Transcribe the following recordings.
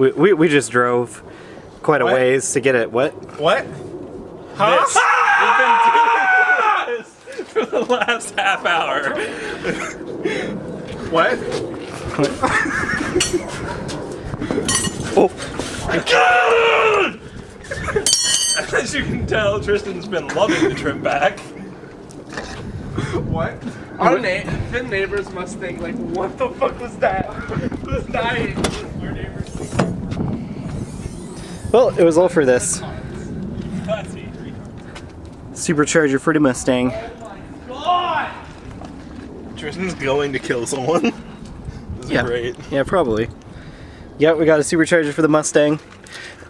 We just drove quite a ways to get it. What? What? Huh? We've been doing this for the last half hour. What? Oh. As you can tell, Tristan's been loving the trip back. What? Our neighbors must think like, what the fuck was that? Who's dying? Our neighbors. Well, it was all for this. Supercharger for the Mustang. God! Tristan's going to kill someone. This is great. Yeah, probably. Yeah, we got a supercharger for the Mustang.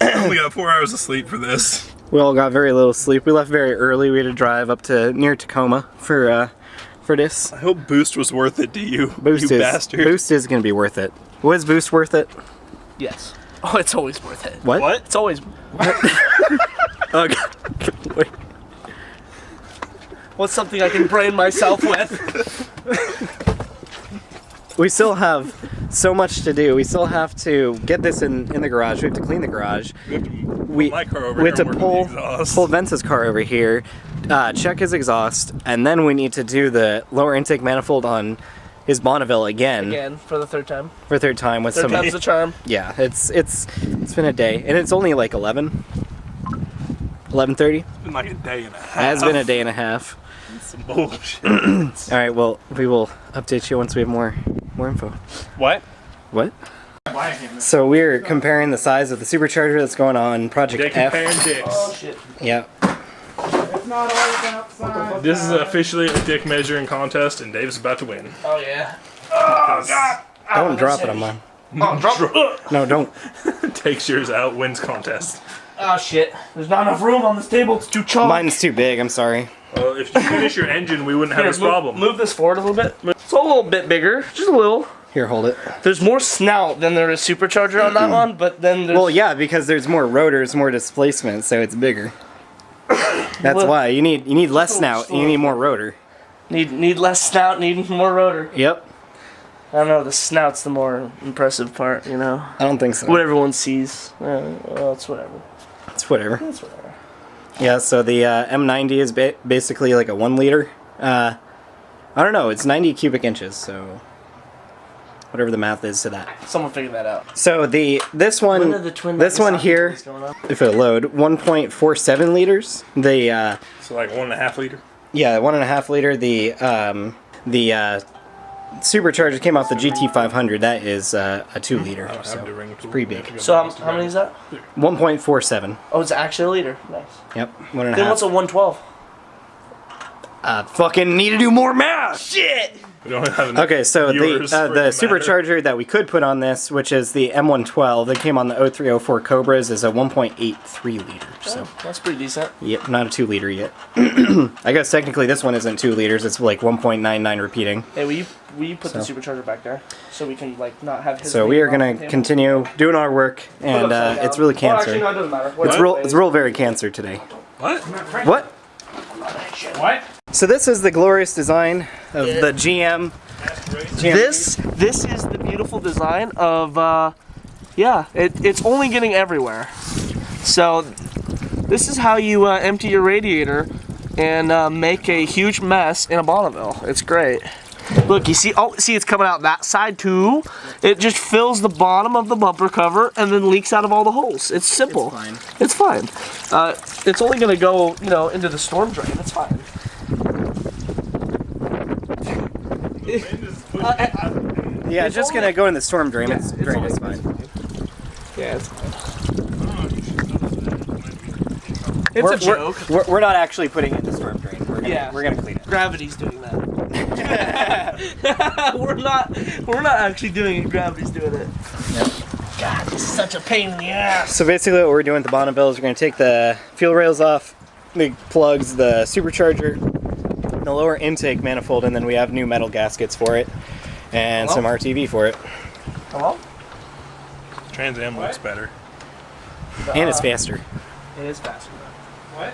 We got 4 hours of sleep for this. We all got very little sleep. We left very early. We had to drive up to near Tacoma for this. I hope Boost was worth it to you, Boost you is bastard. Boost is gonna be worth it. Was Boost worth it? Yes. Oh, it's always worth it. What? It's always. Oh, God. Wait. What's something I can brain myself with? We still have so much to do. We still have to get this in the garage. We have to clean the garage. We have to pull Vence's car over here, check his exhaust, and then we need to do the lower intake manifold on his Bonneville again. Again, for the third time. For the third time with third time's the charm. Yeah, it's been a day, and it's only like 11:30. It's been like a day and a half. It has been a day and a half. Some bullshit. All right, well, we will update you once we have more info. What? What? So we're comparing the size of the supercharger that's going on Project F. Comparing dicks. Oh shit. Yeah. It's not always outside. This is officially a dick measuring contest, and Dave's about to win. Oh yeah. Oh god. Don't drop it on mine. Oh, drop it. No, don't. Takes yours out, wins contest. Oh shit. There's not enough room on this table. It's too chunk. Mine's too big. I'm sorry. Well, if you finish your engine, we wouldn't have this problem. Move this forward a little bit. It's a little bit bigger, just a little. Here, hold it. There's more snout than there is supercharger on that one, but then there's... Well, yeah, because there's more rotors, more displacement, so it's bigger. That's why you need less snout. You need more rotor. Need less snout. Need more rotor. Yep. I don't know. The snout's the more impressive part, you know. I don't think so. What everyone sees. Well, it's whatever. It's whatever. It's whatever. Yeah. So the M90 is basically like a 1 liter. I don't know. It's 90 cubic inches, so whatever the math is to that. Someone figured that out. So this one here, if it load, 1.47 liters. The so like 1.5 liter. Yeah, 1.5 liter. The supercharger came off the GT500. That is a 2 liter. So it's pretty big. So how many is that? 1.47. Oh, it's actually a liter. Nice. Yep, 1.5. Then what's a 112? Fucking need to do more math. Shit. We don't have enough Okay, so viewers the supercharger that we could put on this, which is the M112 that came on the 0304 Cobras, is a 1.83 liter. So that's pretty decent. Yep, not a 2 liter yet. I guess technically this one isn't 2 liters. It's like 1.99 repeating. Hey, will you put the supercharger back there so we can like not have his. So we are gonna continue doing our work, and it's really cancer. Actually, no, it doesn't matter. It's real very cancer today. What? What? What? So this is the glorious design of the GM. This is the beautiful design of it's only getting everywhere. So this is how you empty your radiator and make a huge mess in a Bonneville. It's great. Look, you see, it's coming out that side too. It just fills the bottom of the bumper cover and then leaks out of all the holes. It's simple. It's fine. It's only gonna go, into the storm drain. It's fine. Yeah, it's just gonna go in the storm drain. It's fine. Yeah, it's fine. It's a joke. We're not actually putting it in the storm drain. We're gonna clean it. Gravity's doing that. we're not actually doing it. Gravity's doing it. Yep. God, this is such a pain in the ass. So basically, what we're doing with the Bonneville is we're gonna take the fuel rails off, the plugs, the supercharger, the lower intake manifold, and then we have new metal gaskets for it, and some RTV for it. Hello? Trans Am looks better. And it's faster. It is faster. What?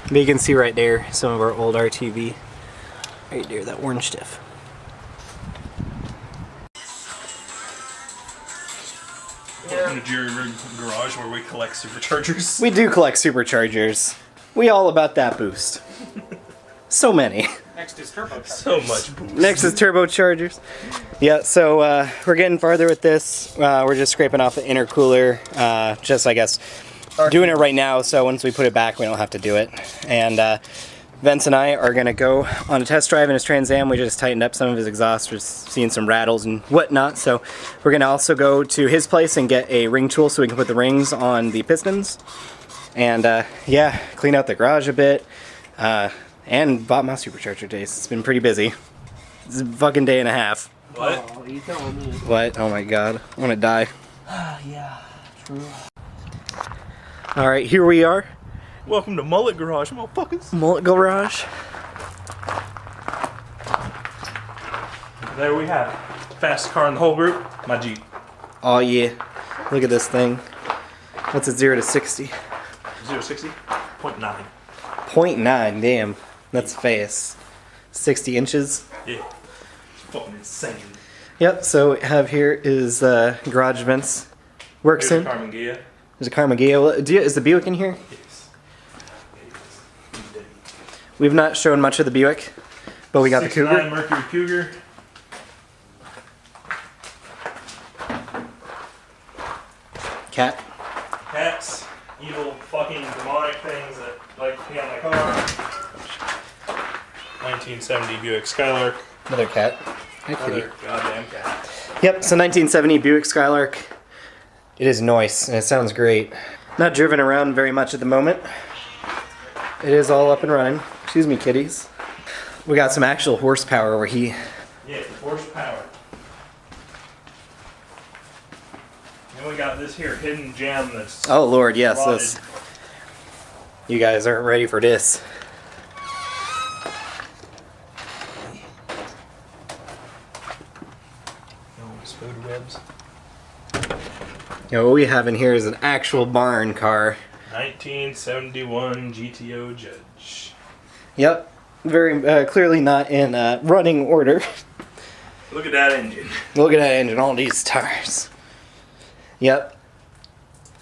But you can see right there some of our old RTV. Right there, that orange stuff. Welcome to Jerry Rig Garage, where we collect superchargers. We do collect superchargers. We all about that boost. So many. Next is turbochargers. So much boost. Next is turbochargers. Yeah, so we're getting farther with this. We're just scraping off the intercooler. Just, I guess, doing it right now, so once we put it back, we don't have to do it. And Vence and I are going to go on a test drive in his Trans Am. We just tightened up some of his exhaust. We're seeing some rattles and whatnot. So we're going to also go to his place and get a ring tool so we can put the rings on the pistons. And yeah, clean out the garage a bit. And bought my supercharger today. It's been pretty busy. It's a fucking day and a half. What? Oh, you telling me? What? Oh my god. I want to die. Yeah, true. Alright, here we are. Welcome to Mullet Garage, motherfuckers. Mullet Garage. There we have it. Fastest car in the whole group, my Jeep. Oh yeah. Look at this thing. What's it 0 to 60? 060.9. 0.9, damn. That's fast. 60 inches. Yeah. Fucking insane. Yep, so what we have here is garage vents. Works Here's in. a Carmen Gia. There's a Carmageddon. Is the Buick in here? Yes. We've not shown much of the Buick, but we got the 69 Cougar. Mercury Cougar. Cat. Cats. Evil fucking demonic things that like to be on my car. 1970 Buick Skylark. Another cat. Hi, kitty. Another goddamn cat. Yep, so 1970 Buick Skylark. It is nice, and it sounds great. Not driven around very much at the moment. It is all up and running. Excuse me, kitties. We got some actual horsepower where he... Yeah, horsepower. And we got this here hidden gem that's Oh lord, yes, rotted. this... You guys aren't ready for this. Spider webs. You know, what we have in here is an actual barn car. 1971 GTO Judge. Yep, very clearly not in running order. Look at that engine. Look at that engine, all these tires. Yep.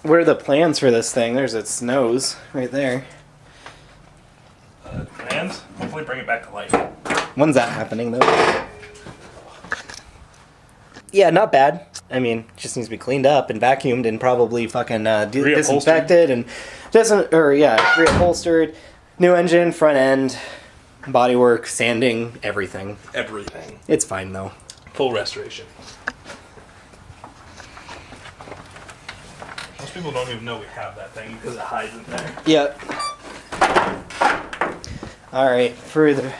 What are the plans for this thing? There's its nose right there. Plans? Hopefully bring it back to life. When's that happening though? Yeah, not bad. I mean, just needs to be cleaned up and vacuumed and probably fucking disinfected and reupholstered. New engine, front end, bodywork, sanding, everything. Everything. It's fine though. Full restoration. Most people don't even know we have that thing because it hides in there. Yep. Alright, further.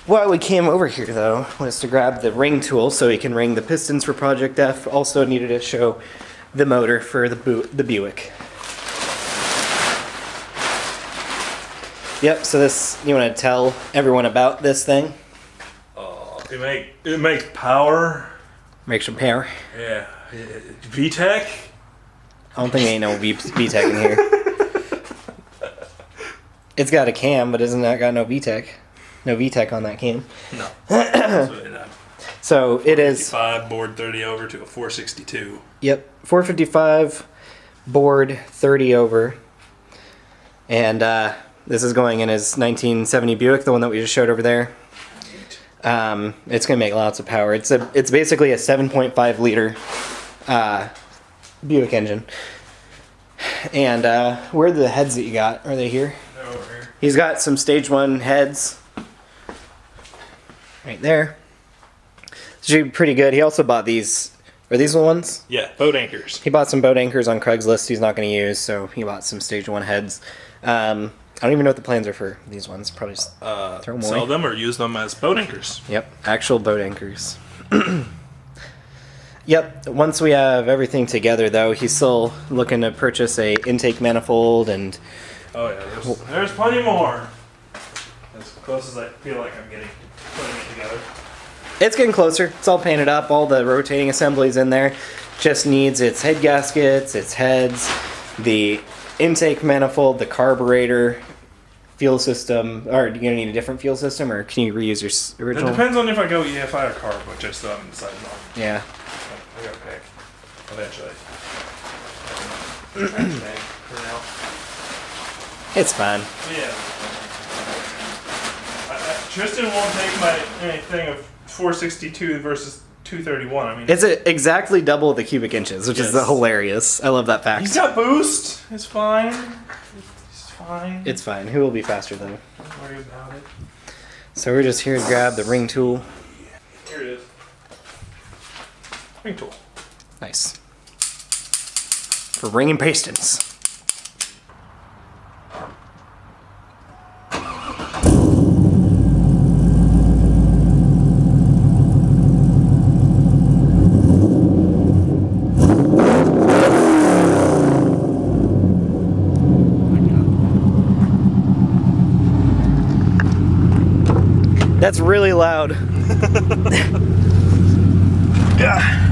Why we came over here though was to grab the ring tool so we can ring the pistons for Project F. Also needed to show the motor for the Buick. Yep, so this, you want to tell everyone about this thing? It makes power. Make some power. Yeah. VTEC. I don't think ain't no VTEC in here. It's got a cam, but isn't that got no VTEC? No VTEC on that cam. No. Absolutely not. So it is. 55 board 30 over to a 462. Yep, 455 board 30 over, and this is going in his 1970 Buick, the one that we just showed over there. It's gonna make lots of power. It's basically a 7.5 liter Buick engine. And where are the heads that you got? Are they here? They're over here. He's got some stage 1 heads right there. Should be pretty good. He also bought these. Are these the ones? Yeah, boat anchors. He bought some boat anchors on Craigslist he's not going to use, so he bought some stage 1 heads. I don't even know what the plans are for these ones. Probably just throw them away. Sell them or use them as boat anchors. Yep, actual boat anchors. Yep, once we have everything together though, he's still looking to purchase a intake manifold and... Oh yeah, there's plenty more. As close as I feel like I'm getting putting it together. It's getting closer. It's all painted up. All the rotating assemblies in there. Just needs its head gaskets, its heads, the intake manifold, the carburetor, fuel system. Or are you gonna need a different fuel system, or can you reuse your original? It depends on if I go EFI or carb, which I still haven't decided on. Yeah. I gotta pick. eventually. Trash bag for now. It's fine. Yeah. Tristan won't take my anything of 462 versus 231. I mean, It's exactly double the cubic inches, which is Yes. hilarious. I love that fact. he's got boost. It's fine. It's fine. It's fine. Who will be faster though? Don't worry about it. So we're just here to grab the ring tool. Here it is. Ring tool. Nice. For ringing pistons. That's really loud. Yeah.